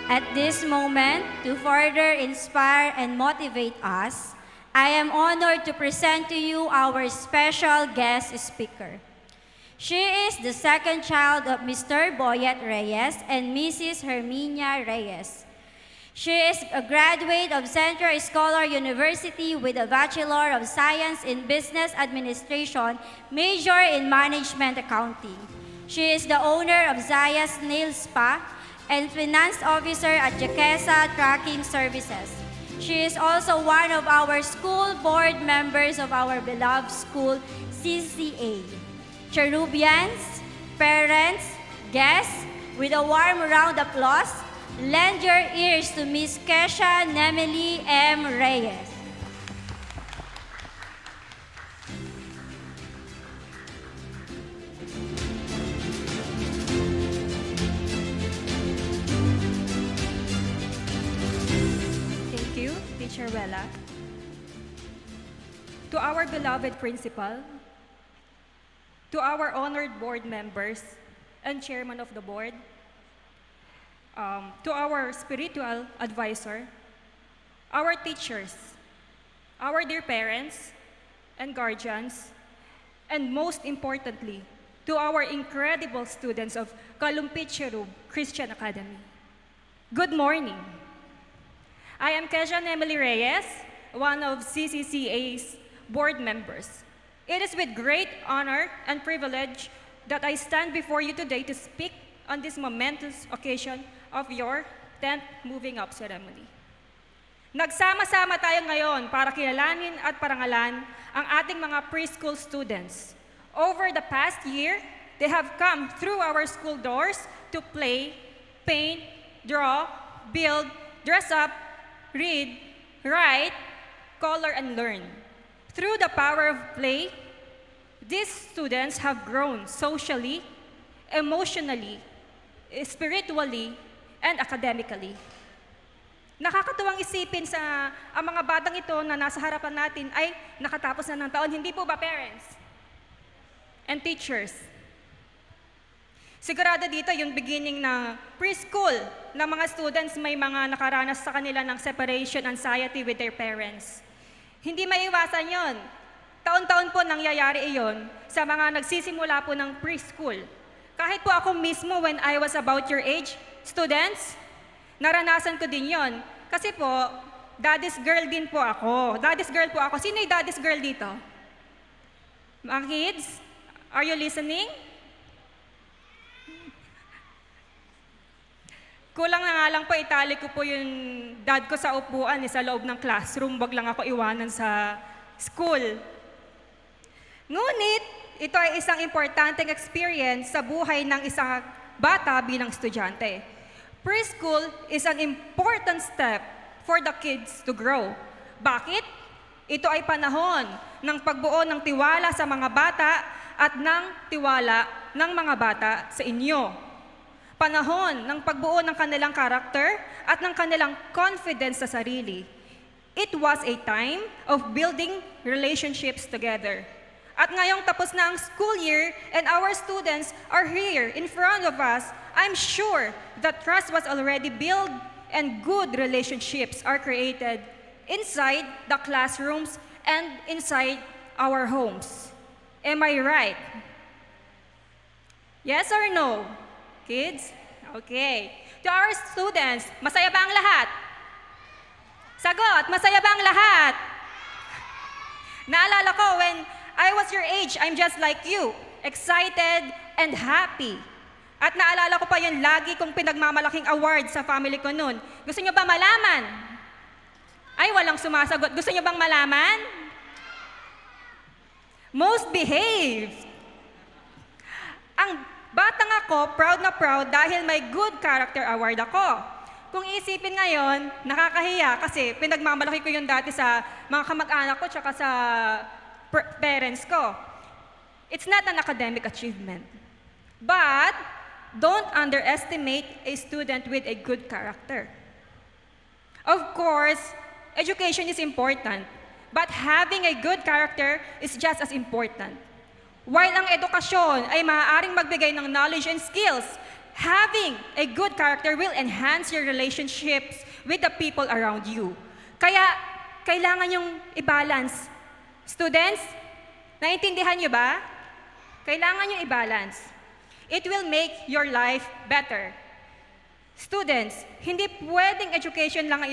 At this moment, to further inspire and motivate us, I am honored to present to you our special guest speaker. She is the second child of Mr. Boyet Reyes and Mrs. Herminia Reyes. She is a graduate of Central Scholar University with a Bachelor of Science in Business Administration, major in Management Accounting. She is the owner of Zaya's Nail Spa and Finance Officer at Jaquesa Tracking Services. She is also one of our school board members of our beloved school, CCA. Cherubians, parents, guests, with a warm round of applause, lend your ears to Miss Kesha Nemeli M. Reyes. Thank you, Teacher Wella. To our beloved principal, to our honored board members and chairman of the board, to our spiritual advisor, our teachers, our dear parents and guardians, and most importantly, to our incredible students of Kalumpit Cherub Christian Academy. Good morning. I am Kesha Nemeli Reyes, one of CCCA's board members. It is with great honor and privilege that I stand before you today to speak on this momentous occasion of your 10th moving up ceremony. Nagsama-sama tayo ngayon para kilalanin at parangalan ang ating mga preschool students. Over the past year, they have come through our school doors to play, paint, draw, build, dress up, read, write, color, and learn. Through the power of play, these students have grown socially, emotionally, spiritually, and academically. Nakakatuwang isipin sa ang mga batang ito na nasa harapan natin ay nakatapos na ng taon. Hindi po ba, parents and teachers? Sigurado dito yung beginning ng preschool na mga students may mga nakaranas sa kanila ng separation anxiety with their parents. Hindi maiwasan yon. Taon-taon po nangyayari iyon sa mga nagsisimula po ng preschool. Kahit po ako mismo when I was about your age, students, naranasan ko din yon. Kasi po, daddy's girl din po ako. Daddy's girl po ako. Sino yung daddy's girl dito? Mga kids, are you listening? Kulang na nga lang po, itali ko po yung dad ko sa upuan sa loob ng classroom. Wag lang ako iwanan sa school. Ngunit, ito ay isang importanteng experience sa buhay ng isang bata bilang estudyante. Preschool is an important step for the kids to grow. Bakit? Ito ay panahon ng pagbuo ng tiwala sa mga bata at ng tiwala ng mga bata sa inyo. Panahon ng pagbuo ng kanilang karakter at ng kanilang confidence sa sarili. It was a time of building relationships together. At ngayong tapos na ang school year and our students are here in front of us, I'm sure that trust was already built and good relationships are created inside the classrooms and inside our homes. Am I right? Yes or no? Kids? Okay. To our students, masaya ba ang lahat? Sagot, masaya ba ang lahat? Naalala ko, when I was your age, I'm just like you, excited and happy. At naalala ko pa yung lagi kong pinagmamalaking award sa family ko noon. Gusto nyo ba malaman? Ay, walang sumasagot. Gusto nyo bang malaman? Most behaved. Ang batang ako, proud na proud dahil may good character award ako. Kung isipin ngayon, nakakahiya kasi pinagmamalaki ko yun dati sa mga kamag-anak ko tsaka sa parents ko. It's not an academic achievement. But, don't underestimate a student with a good character. Of course, education is important, but having a good character is just as important. While ang edukasyon ay maaaring magbigay ng knowledge and skills, having a good character will enhance your relationships with the people around you. Kaya, kailangan yung i-balance. Students, naintindihan nyo ba? Kailangan yung i-balance. It will make your life better. Students, hindi pwedeng education lang ang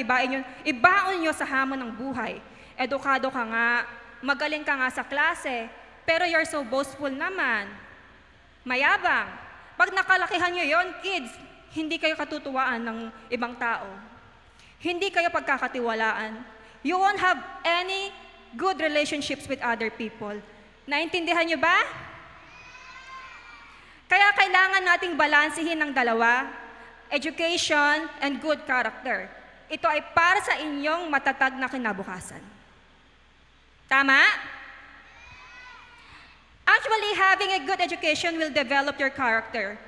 ibaon nyo sa hamon ng buhay. Edukado ka nga, magaling ka nga sa klase, pero you're so boastful naman. Mayabang. Pag nakalakihan nyo yon, kids, hindi kayo katutuwaan ng ibang tao. Hindi kayo pagkakatiwalaan. You won't have any good relationships with other people. Naintindihan nyo ba? Kaya kailangan nating balansehin ng dalawa, education and good character. Ito ay para sa inyong matatag na kinabukasan. Tama? Actually, having a good education will develop your character.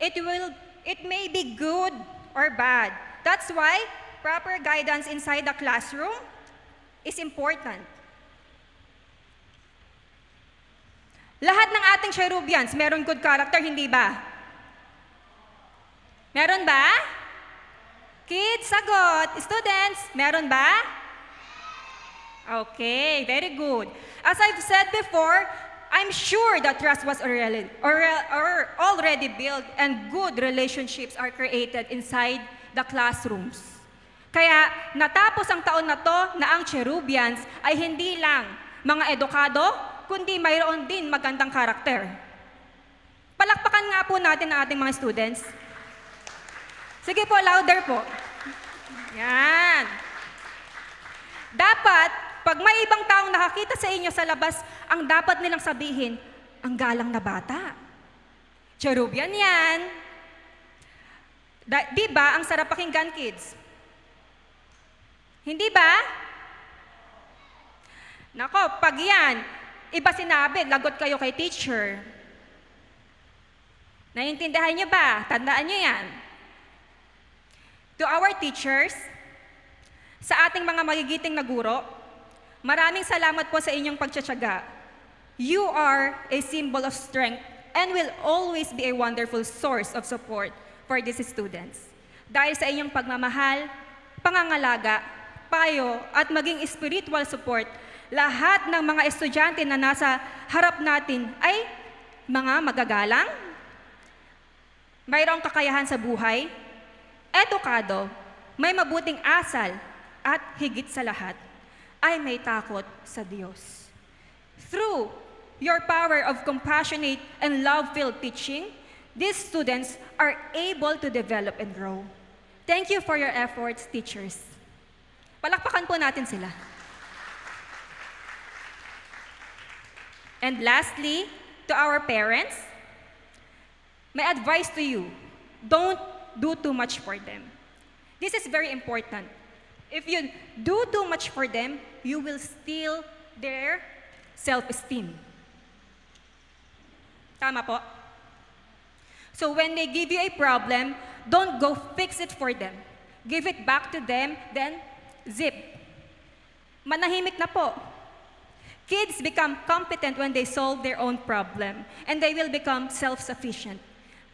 It may be good or bad. That's why proper guidance inside the classroom is important. Lahat ng ating cherubians, meron good character, hindi ba? Meron ba? Kids, sagot. Students, meron ba? Okay, very good. As I've said before, I'm sure that trust was already built and good relationships are created inside the classrooms. Kaya natapos ang taon na to na ang cherubians ay hindi lang mga edukado, kundi mayroon din magandang karakter. Palakpakan nga po natin ang ating mga students. Sige po, louder po. Yan. Dapat, pag may ibang taong nakakita sa inyo sa labas, ang dapat nilang sabihin, ang galang na bata. Cherubian yan. Di ba ang sarap pakinggan, kids? Hindi ba? Nako, pag yan, iba sinabi, lagot kayo kay teacher. Naiintindihan niyo ba? Tandaan niyo yan. To our teachers, sa ating mga magigiting na guro, maraming salamat po sa inyong pagtsatsaga. You are a symbol of strength and will always be a wonderful source of support for these students. Dahil sa inyong pagmamahal, pangangalaga, payo, at maging spiritual support, lahat ng mga estudyante na nasa harap natin ay mga magagalang, mayroong kakayahan sa buhay, edukado, may mabuting asal, at higit sa lahat, ay may takot sa Diyos. Through your power of compassionate and love-filled teaching, these students are able to develop and grow. Thank you for your efforts, teachers. Palakpakan po natin sila. And lastly, to our parents, my advice to you, don't do too much for them. This is very important. If you do too much for them, you will steal their self-esteem. Tama po? So when they give you a problem, don't go fix it for them. Give it back to them, then zip. Manahimik na po. Kids become competent when they solve their own problem, and they will become self-sufficient.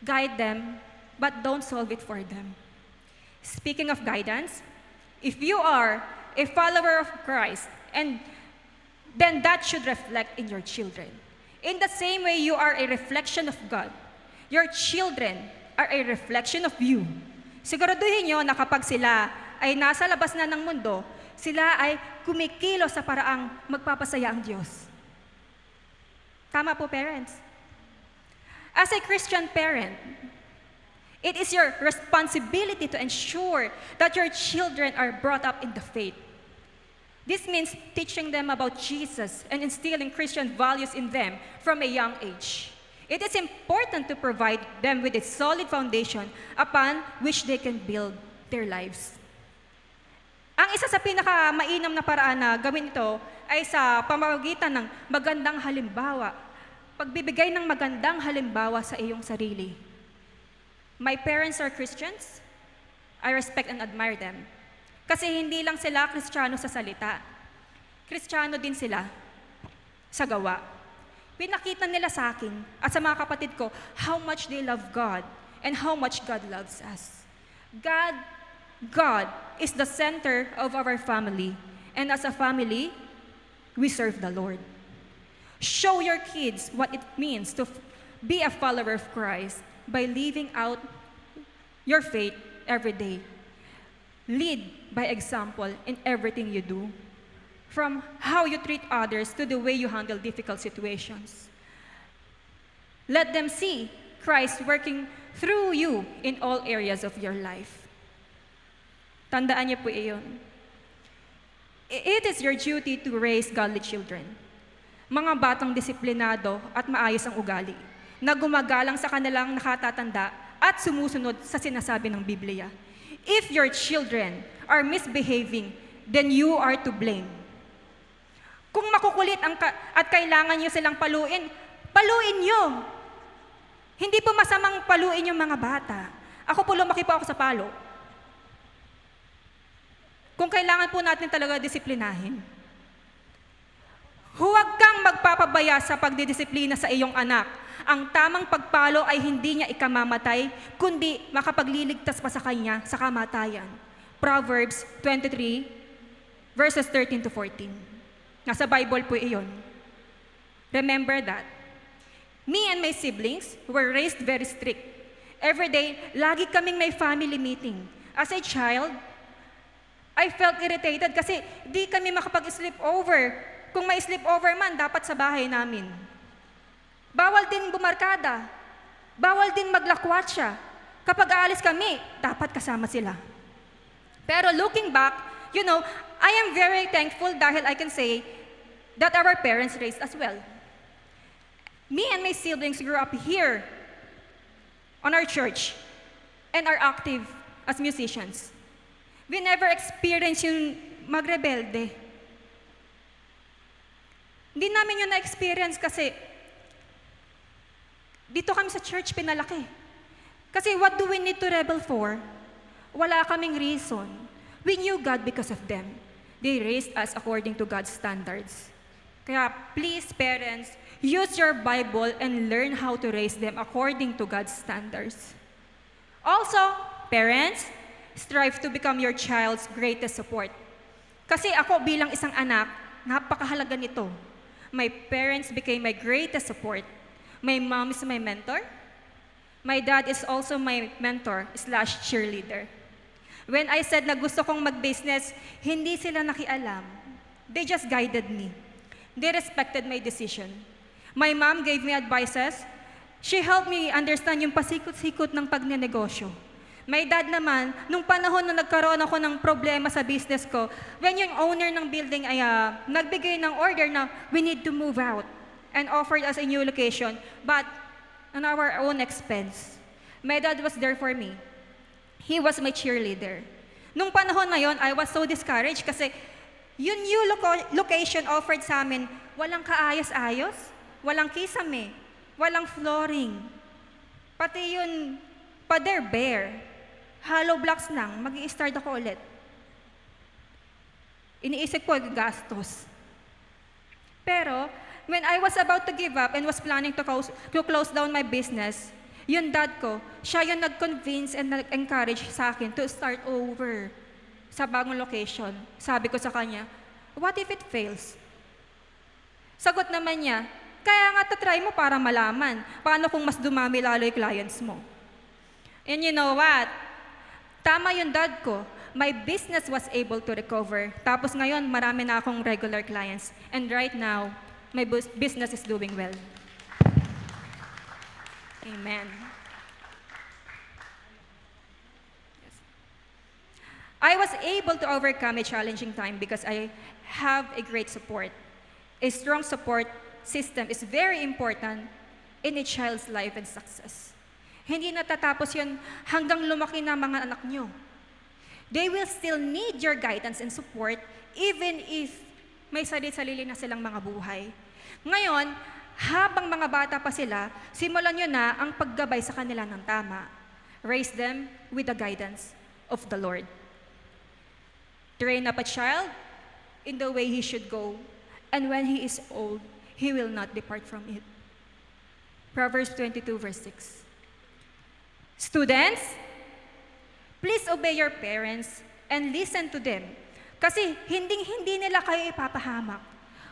Guide them, but don't solve it for them. Speaking of guidance, if you are a follower of Christ, and then that should reflect in your children. In the same way you are a reflection of God, your children are a reflection of you. Siguraduhin nyo na kapag sila ay nasa labas na ng mundo, sila ay kumikilos sa paraang magpapasaya ang Diyos. Tama po, parents? As a Christian parent, it is your responsibility to ensure that your children are brought up in the faith. This means teaching them about Jesus and instilling Christian values in them from a young age. It is important to provide them with a solid foundation upon which they can build their lives. Ang isa sa pinakamainam na paraan na gawin ito ay sa pamamagitan ng magandang halimbawa. Pagbibigay ng magandang halimbawa sa iyong sarili. My parents are Christians. I respect and admire them. Kasi hindi lang sila Kristiyano sa salita. Kristiyano din sila sa gawa. Pinakita nila sa akin at sa mga kapatid ko how much they love God and how much God loves us. God is the center of our family, and as a family, we serve the Lord. Show your kids what it means to be a follower of Christ by living out your faith every day. Lead by example in everything you do, from how you treat others to the way you handle difficult situations. Let them see Christ working through you in all areas of your life. Tandaan niyo po iyon. It is your duty to raise godly children. Mga batang disiplinado at maayos ang ugali, na gumagalang sa kanilang nakatatanda at sumusunod sa sinasabi ng Biblia. If your children are misbehaving, then you are to blame. Kung makukulit at kailangan nyo silang paluin, paluin nyo. Hindi po masamang paluin yung mga bata. Ako po, lumaki po ako sa palo. Kung kailangan po natin talaga disiplinahin. Huwag kang magpapabaya sa pagdidisiplina sa iyong anak. Ang tamang pagpalo ay hindi niya ikamamatay, kundi makapagliligtas pa sa kanya sa kamatayan. Proverbs 23, verses 13 to 14. Nasa Bible po iyon. Remember that. Me and my siblings were raised very strict. Every day, lagi kaming may family meeting. As a child, I felt irritated kasi di kami makapag-sleep over. Kung may sleep over man, dapat sa bahay namin. Bawal din bumarkada. Bawal din maglakwatsa. Kapag aalis kami, dapat kasama sila. Pero looking back, I am very thankful dahil I can say that our parents raised us well. Me and my siblings grew up here on our church and are active as musicians. We never experienced yung magrebelde. Hindi namin yun na-experience kasi dito kami sa church pinalaki. Kasi what do we need to rebel for? Wala kaming reason. We knew God because of them. They raised us according to God's standards. Kaya please, parents, use your Bible and learn how to raise them according to God's standards. Also, parents, strive to become your child's greatest support. Kasi ako bilang isang anak, napakahalaga nito. My parents became my greatest support. My mom is my mentor. My dad is also my mentor/cheerleader. When I said na gusto kong mag-business, hindi sila nakialam. They just guided me. They respected my decision. My mom gave me advices. She helped me understand yung pasikot-sikot ng pagnenegosyo. My dad naman, nung panahon na nagkaroon ako ng problema sa business ko, when yung owner ng building ay nagbigay ng order na we need to move out and offered us a new location, but on our own expense. My dad was there for me. He was my cheerleader. Nung panahon na yon, I was so discouraged kasi yung new location offered sa amin, walang kaayos-ayos, walang kisame, walang flooring. Pati yun, pader bare. Hollow blocks lang, mag-i-start ako ulit. Iniisip ko, gastos. Pero, when I was about to give up and was planning to close down my business, yung dad ko, siya yung nag-convince and nag-encourage sa akin to start over sa bagong location. Sabi ko sa kanya, what if it fails? Sagot naman niya, kaya nga tatry mo para malaman, paano kung mas dumami lalo yung clients mo? And you know what? Tama yung dad ko. My business was able to recover. Tapos ngayon, marami na akong regular clients. And right now, my business is doing well. Amen. Yes. I was able to overcome a challenging time because I have a great support. A strong support system is very important in a child's life and success. Hindi natatapos yun hanggang lumaki na mga anak nyo. They will still need your guidance and support even if may sarili-sarili na silang mga buhay. Ngayon, habang mga bata pa sila, simulan nyo na ang paggabay sa kanila ng tama. Raise them with the guidance of the Lord. Train up a child in the way he should go, and when he is old, he will not depart from it. Proverbs 22, verse 6. Students, please obey your parents and listen to them. Kasi hindi nila kayo ipapahamak.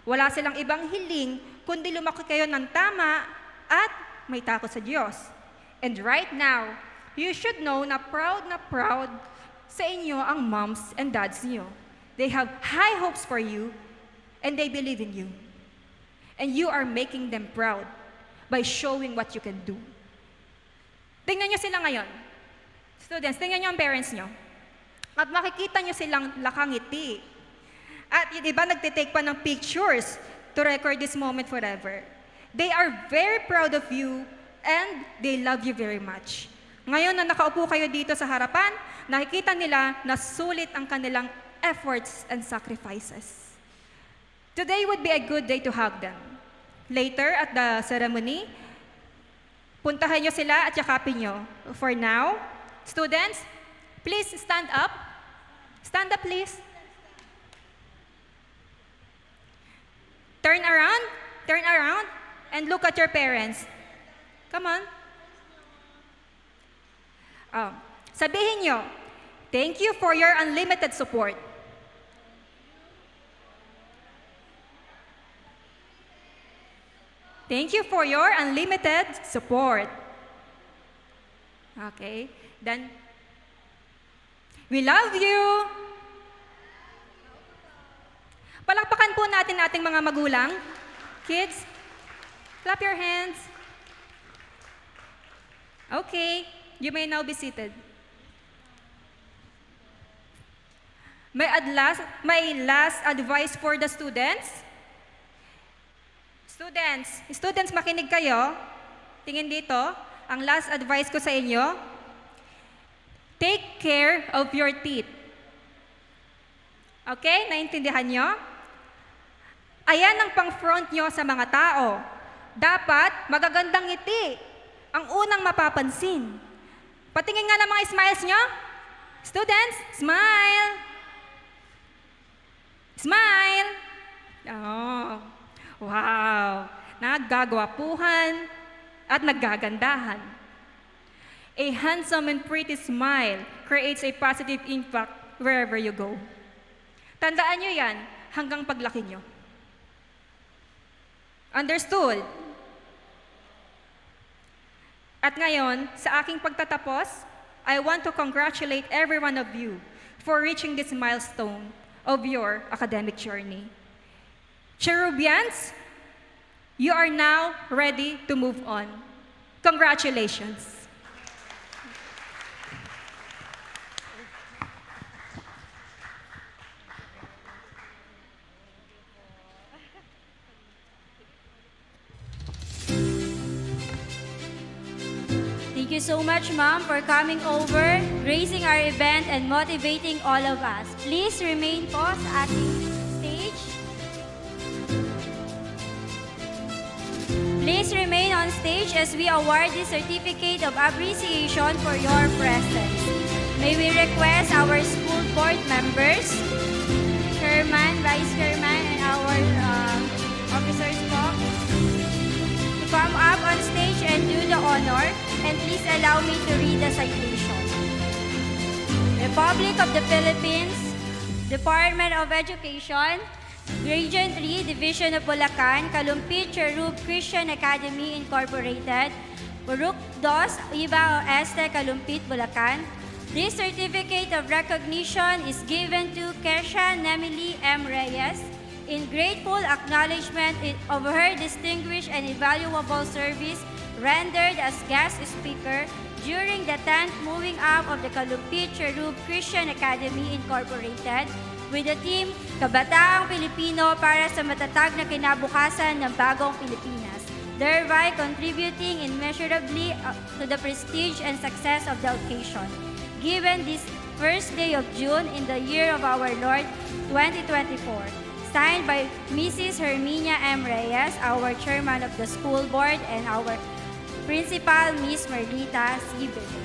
Wala silang ibang hiling kundi lumaki kayo ng tama at may takot sa Diyos. And right now, you should know na proud sa inyo ang moms and dads niyo. They have high hopes for you and they believe in you. And you are making them proud by showing what you can do. Tingnan niyo sila ngayon. Students, tingnan niyo ang parents niyo. At makikita niyo silang nakangiti. At yung iba nagtitake pa ng pictures to record this moment forever. They are very proud of you and they love you very much. Ngayon na nakaupo kayo dito sa harapan, nakikita nila na sulit ang kanilang efforts and sacrifices. Today would be a good day to hug them. Later at the ceremony, puntahan niyo sila at yakapin niyo. For now, students, please stand up. Stand up, please. Turn around, and look at your parents. Come on. Sabihin niyo, thank you for your unlimited support. Thank you for your unlimited support. Okay, then, we love you. Palakpakan po natin ating mga magulang. Kids, clap your hands. Okay, you may now be seated. May last advice for the students. Students, makinig kayo. Tingin dito, ang last advice ko sa inyo, take care of your teeth. Okay, naintindihan nyo? Ayan ang pang-front nyo sa mga tao. Dapat magagandang ngiti ang unang mapapansin. Patingin nga ng mga smiles nyo. Students, smile! Smile! Oh, wow! Naggagwapuhan at naggagandahan. A handsome and pretty smile creates a positive impact wherever you go. Tandaan nyo yan hanggang paglaki nyo. Understood? At ngayon, sa aking pagtatapos, I want to congratulate every one of you for reaching this milestone of your academic journey. Cherubians, you are now ready to move on. Congratulations. Thank you so much, Ma'am, for coming over, gracing our event, and motivating all of us. Please remain po sa ating stage. Please remain on stage as we award the Certificate of Appreciation for your presence. May we request our school board members, chairman, vice chairman, and our officers po, to come up on stage and do the honor. And please allow me to read the citation. Republic of the Philippines, Department of Education, Region 3, Division of Bulacan, Kalumpit Cherub Christian Academy Incorporated, Buruk Dos, Ibao Este, Kalumpit, Bulacan. This certificate of recognition is given to Kesha Nemili M. Reyes in grateful acknowledgement of her distinguished and invaluable service rendered as guest speaker during the 10th Moving Up of the Kalumpit Cherub Christian Academy Incorporated with the theme Kabataang Pilipino para sa matatag na kinabukasan ng bagong Pilipinas, thereby contributing immeasurably to the prestige and success of the occasion. Given this first day of June in the year of our Lord 2024, signed by Mrs. Herminia M. Reyes, our chairman of the school board, and our Principal, Miss Merlita C. Bebe.